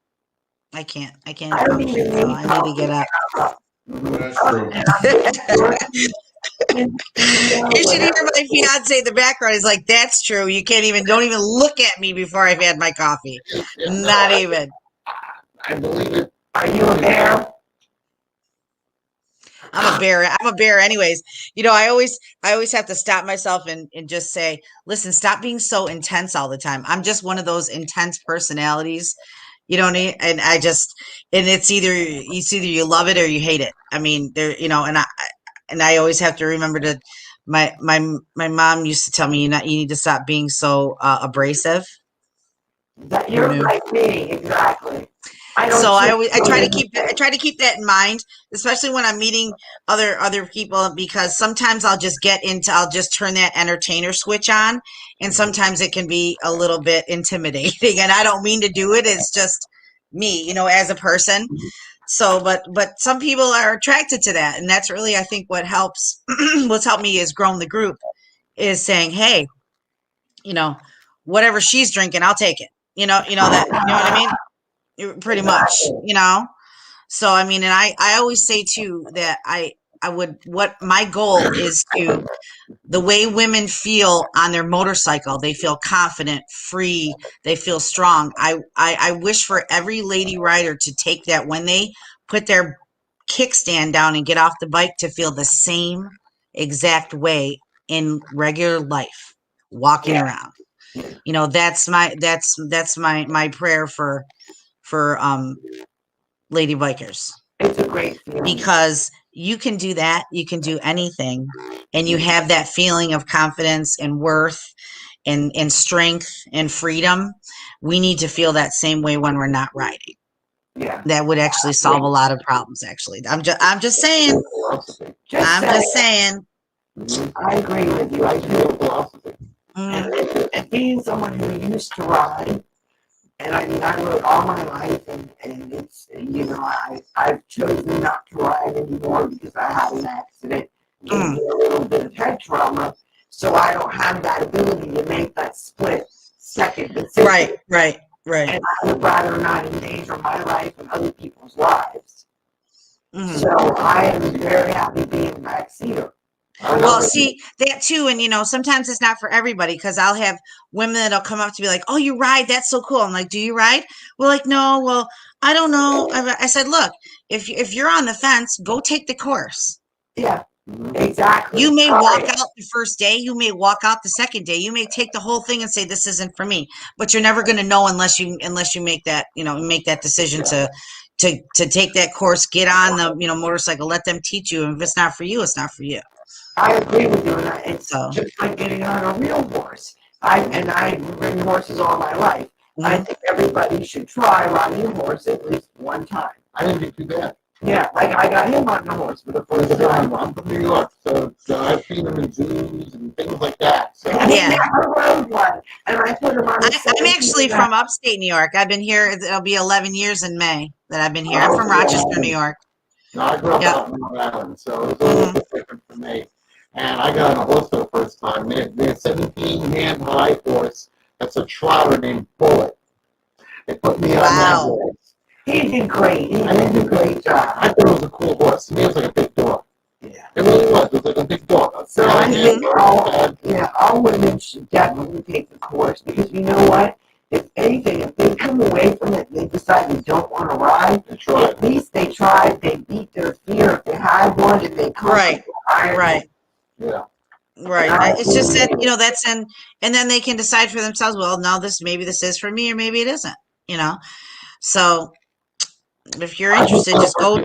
I can't. I need to get up. That's true. You should hear my fiance in the background. He's like, "That's true. You don't even look at me before I've had my coffee. Not even." I believe it. Are you a bear? I'm a bear anyways. I always have to stop myself and just say, listen, stop being so intense all the time. I'm just one of those intense personalities. And it's either you love it or you hate it. I mean, and I always have to remember to my mom used to tell me you need to stop being so abrasive. That you're like me, exactly. I try to keep that in mind, especially when I'm meeting other people, because sometimes I'll just turn that entertainer switch on, and sometimes it can be a little bit intimidating, and I don't mean to do it. It's just me, as a person. So, but some people are attracted to that, and that's really, I think, what helps. What's helped me is growing the group, is saying, hey, whatever she's drinking, I'll take it. You know what I mean? Pretty much, So, I mean, and I always say too that what my goal is the way women feel on their motorcycle, they feel confident, free, they feel strong. I wish for every lady rider to take that when they put their kickstand down and get off the bike, to feel the same exact way in regular life, walking around. That's my prayer for lady bikers. It's a great feeling. Because you can do that, you can do anything, and you have that feeling of confidence and worth and strength and freedom. We need to feel that same way when we're not riding. Yeah. That would actually solve a lot of problems, actually. I'm just saying. Just saying. I agree with you. I do. And being someone who used to ride, and I mean, I rode all my life, and it's, I've chosen not to ride anymore because I had an accident, gave me a little bit of head trauma, so I don't have that ability to make that split-second decision. Right. And I would rather not endanger my life and other people's lives. So I am very happy being a backseater. Well, see, that too, and sometimes it's not for everybody, because I'll have women that'll come up to me like, "Oh, you ride? That's so cool." I'm like, "Do you ride?" Well, like, "No, well, I don't know." I said, "Look, if you're on the fence, go take the course." Yeah, exactly. You may walk out the first day, you may walk out the second day, you may take the whole thing and say, "This isn't for me," but you're never going to know unless you make that decision to take that course, get on the motorcycle, let them teach you. And if it's not for you, it's not for you. I agree with you, and it's just like getting on a real horse. I've ridden horses all my life. I think everybody should try riding a horse at least one time. I didn't do too bad. Yeah, like I got him on the horse for the first time. I'm from New York, so I've seen them in zoos and things like that. So. He never rode one, and I put him on. I'm actually from upstate New York. I've been here. It'll be 11 years in May that I've been here. I'm from Rochester, New York. No, I grew up out in Long Island, so it was a little bit different for me. And I got on a horse for the first time. They had a 17-hand high horse. That's a trotter named Bullet. They put me on that horse. He did great. He did a great job. I thought it was a cool horse. To me, it was like a big dog. Yeah. It really was. It was like a big dog. So I think all women should definitely take the course, because you know what? If anything, if they come away from it and they decide they don't want to ride, at least they tried, they beat their fear if they had one, and they come Right. Yeah. Right. It's just that, that's and then they can decide for themselves, well, no, maybe this is for me, or maybe it isn't, So if you're interested, just go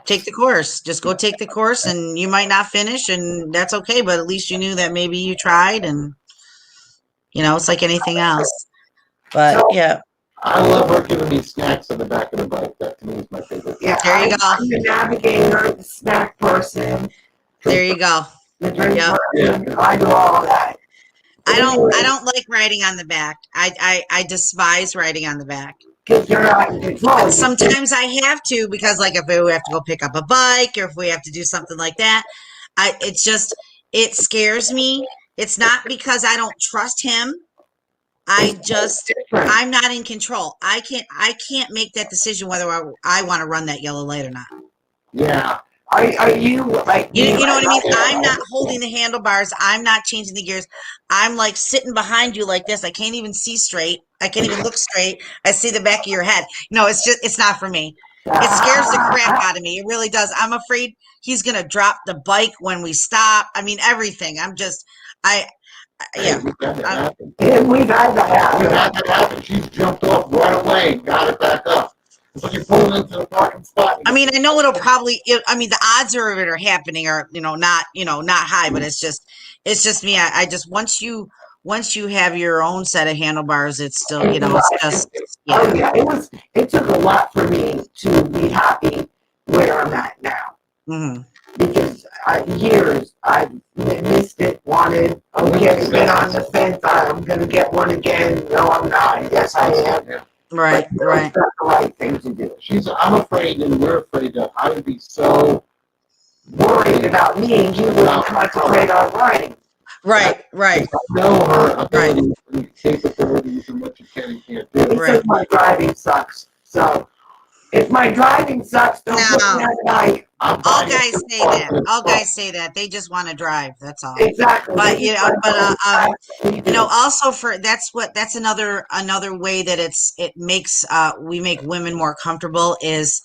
take the course. Just go take the course, and you might not finish, and that's okay, but at least you knew that maybe you tried, and it's like anything else. But yeah. I love her giving me snacks on the back of the bike. That to me is my favorite. Yeah, there you go. I'm the navigator, the snack person. There you go. The drink person. I do all that. I don't like riding on the back. I despise riding on the back. Because you're not in control. Sometimes I have to, because like if we have to go pick up a bike, or if we have to do something like that, it scares me. It's not because I don't trust him. I'm not in control. I can't make that decision whether I want to run that yellow light or not. Yeah. Are you like you know what I mean? I'm not holding the handlebars. I'm not changing the gears. I'm like sitting behind you like this. I can't even see straight. I can't even look straight. I see the back of your head. No, it's not for me. It scares the crap out of me. It really does. I'm afraid he's gonna drop the bike when we stop. I mean, everything. Yeah. We've had that happen. She's jumped off right away and got it back up. It's like you're pulling into the parking spot. I mean, I know it'll probably. The odds of it are happening are not high, but it's just me. I just once you have your own set of handlebars, it's still it's just. Yeah. Oh yeah, it took a lot for me to be happy where I'm at now. Mm-hmm. Because years I've missed it, wanted, okay, been on the fence, I'm going to get one again. No, I'm not. Yes, I am. Right. That's the right thing to do. I'm afraid, and we're afraid that I would be so worried about me, and you would concentrate on riding. Right. I know her abilities and capabilities and what you can and can't do. Because my driving sucks. So if my driving sucks, don't put me on the bike. All guys say that. All guys say that. They just want to drive. That's all. Exactly. But also that's another way that we make women more comfortable is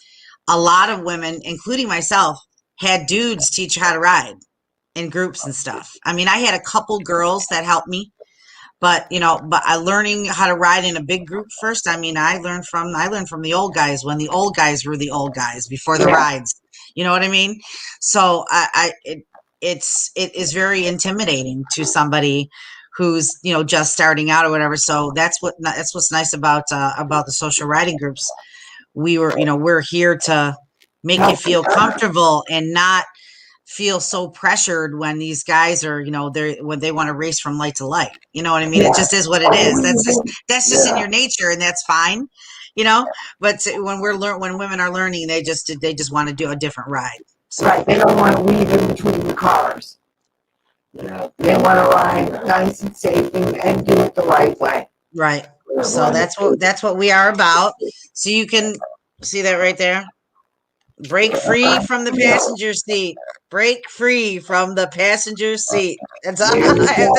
a lot of women, including myself, had dudes teach how to ride in groups and stuff. I mean, I had a couple girls that helped me, but learning how to ride in a big group first. I mean, I learned from the old guys when the old guys were the old guys before the rides. You know what I mean? So it is very intimidating to somebody who's just starting out or whatever. So that's what's nice about the social riding groups. We're here to make you feel comfortable and not feel so pressured when these guys are when they want to race from light to light. You know what I mean? It just is what it is. That's just in your nature, and that's fine. But when women are learning, they just want to do a different ride. So. Right, they don't want to weave in between the cars. They want to ride nice and safe and do it the right way. Right. So that's what we are about. So you can see that right there. Break free from the passenger seat. Break free from the passenger seat. That's all I have to say.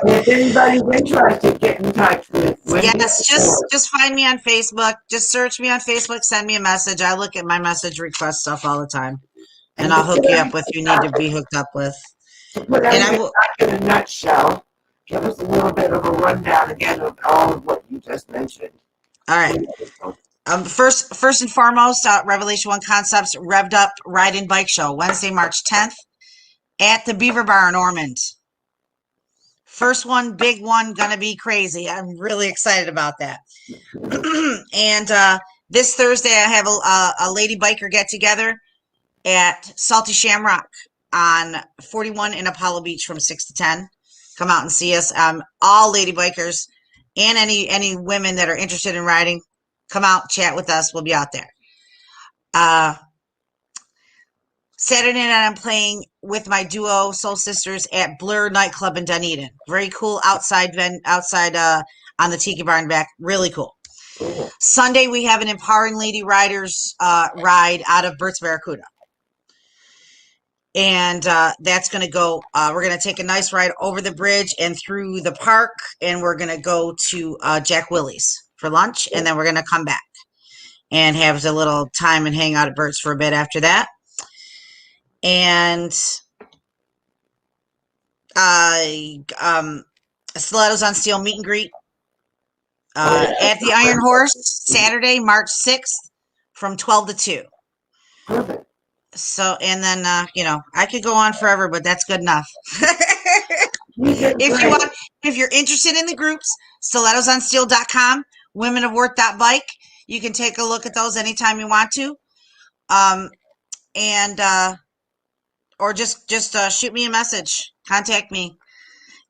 If anybody's interested, get in touch with Wendy. Yes, just find me on Facebook. Just search me on Facebook. Send me a message. I look at my message request stuff all the time, and I'll hook you up with you need to be hooked up with. But in a nutshell, give us a little bit of a rundown again of all of what you just mentioned. All right. First and foremost, Revelation One Concepts Revved Up Ride and Bike Show, Wednesday, March 10th at the Beaver Bar in Ormond. First one, big one, gonna be crazy. I'm really excited about that. And this Thursday, I have a lady biker get together at Salty Shamrock on 41 in Apollo Beach from 6 to 10. Come out and see us. All lady bikers and any women that are interested in riding, come out, chat with us. We'll be out there. Saturday night, I'm playing with my duo Soul Sisters at Blur Nightclub in Dunedin. Very cool outside on the Tiki Bar and back. Really cool. Sunday, we have an Empowering Lady Riders ride out of Burt's Barracuda. And that's going to go, we're going to take a nice ride over the bridge and through the park. And we're going to go to Jack Willie's for lunch. And then we're going to come back and have a little time and hang out at Burt's for a bit after that. And Stilettos on Steel meet and greet at the Iron Horse Saturday, March 6th from 12 to 2. Perfect. So, and then, I could go on forever, but that's good enough. If you're interested in the groups, stilettosonsteel.com, womenofworth.bike, you can take a look at those anytime you want to. Or just shoot me a message, contact me.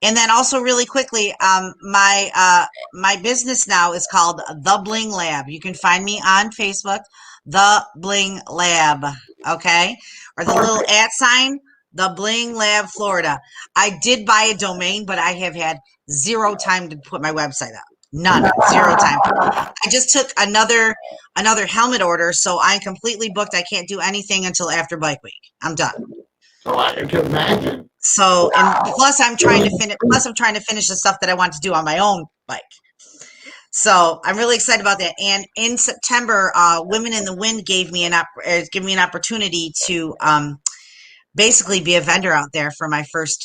And then also really quickly, my business now is called The Bling Lab. You can find me on Facebook, The Bling Lab, okay? Or the little @ The Bling Lab, Florida. I did buy a domain, but I have had zero time to put my website up. None, 0 time. I just took another helmet order, so I'm completely booked. I can't do anything until after Bike Week. I'm done. So I can imagine. So, and plus I'm trying to finish the stuff that I want to do on my own bike. So I'm really excited about that. And in September, Women in the Wind gave me an opportunity to basically be a vendor out there for my first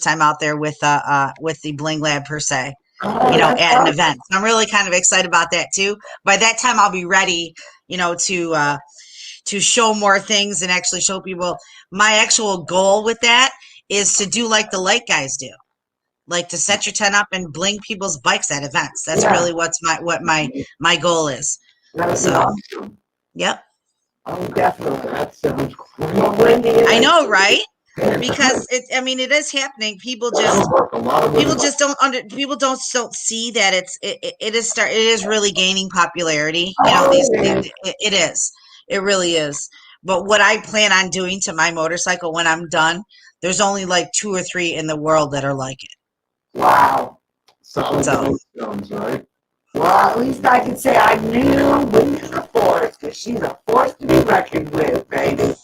time out there with the Bling Lab per se, at an event. So I'm really kind of excited about that too. By that time, I'll be ready, to show more things and actually show people. My actual goal with that is to do like the light guys do, like to set your tent up and bling people's bikes at events. That's really what my goal is. So, awesome. Yep. Oh, definitely. That sounds great. Well, Wendy, I know, right? Because it is happening. People just don't see that it is really gaining popularity. It is. It really is. But what I plan on doing to my motorcycle when I'm done, there's only like 2 or 3 in the world that are like it. Wow. Solid stones, right? Well, at least I can say I knew Wendy Laforce, because she's a force to be reckoned with, baby.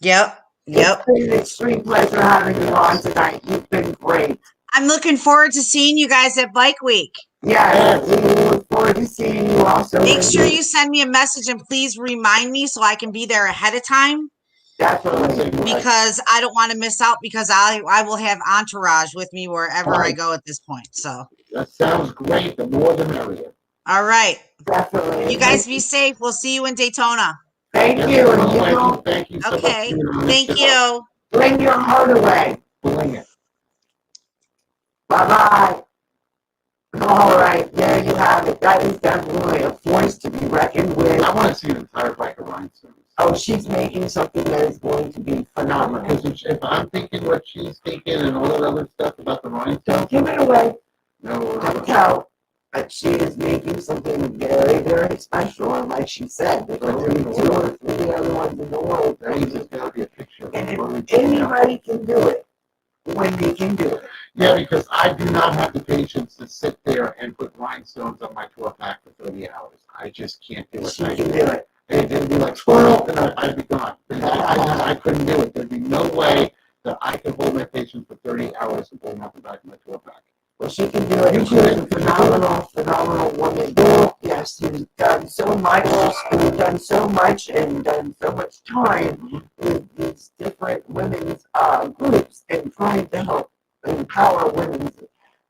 Yep. It's been an extreme pleasure having you on tonight. You've been great. I'm looking forward to seeing you guys at Bike Week. Yeah, we look forward to seeing you also. Make sure you send me a message and please remind me so I can be there ahead of time. Definitely. Because I don't want to miss out, because I will have entourage with me wherever I go at this point. So that sounds great. The more the merrier. All right. Definitely. You guys be safe. We'll see you in Daytona. Thank you. Thank you. So okay. much. Thank you. Bring your heart away. Bling it. Bye-bye. All right, there you have it. That is definitely a force to be reckoned with. I want to see an entire bike of rhinestones. Oh, she's making something that is going to be phenomenal. Because if I'm thinking what she's thinking and all that other stuff about the rhinestones, don't give it away. No, don't tell. But she is making something very, very special. And like she said, there's only 2 or 3 other ones in the world. There's just got to be a picture. And if anybody can do it, Wendy can do it. Yeah, because I do not have the patience to sit there and put rhinestones on my tour pack for 30 hours. I just can't do it. She can do it. It'd be like, twirl, and I'd be gone. I couldn't do it. There'd be no way that I could hold my patience for 30 hours and pull out the back of my tour pack. Well, she can do it. She's a phenomenal woman. Yes, she's done so much. She's done so much and done so much time with these different women's groups and trying to help empower women.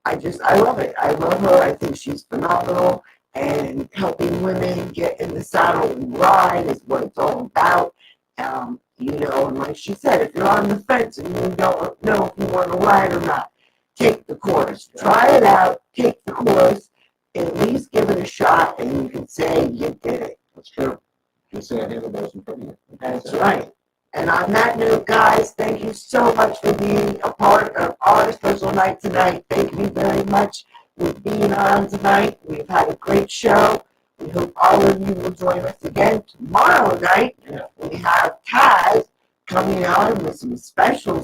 I love it. I love her. I think she's phenomenal. And helping women get in the saddle and ride is what it's all about. And like she said, if you're on the fence and you don't know if you want to ride or not, take the course. Try it out, take the course, at least give it a shot, and you can say you did it. That's true. You say I handled those in front of you. That's right. And on that note, guys, thank you so much for being a part of our special night tonight. Thank you very much for being on tonight. We've had a great show. We hope all of you will join us again tomorrow night. Yeah. We have Taz coming on with some special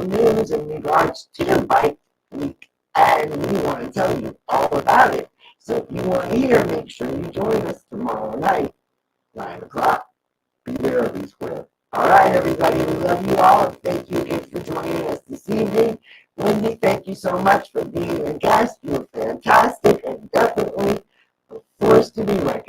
news in regards to Bike Week. And we want to tell you all about it. So if you want to hear, make sure you join us tomorrow night, 9 o'clock. Be there, be square. All right, everybody. We love you all. And thank you again for joining us this evening. Wendy, thank you so much for being a guest. You were fantastic and definitely a force to be reckoned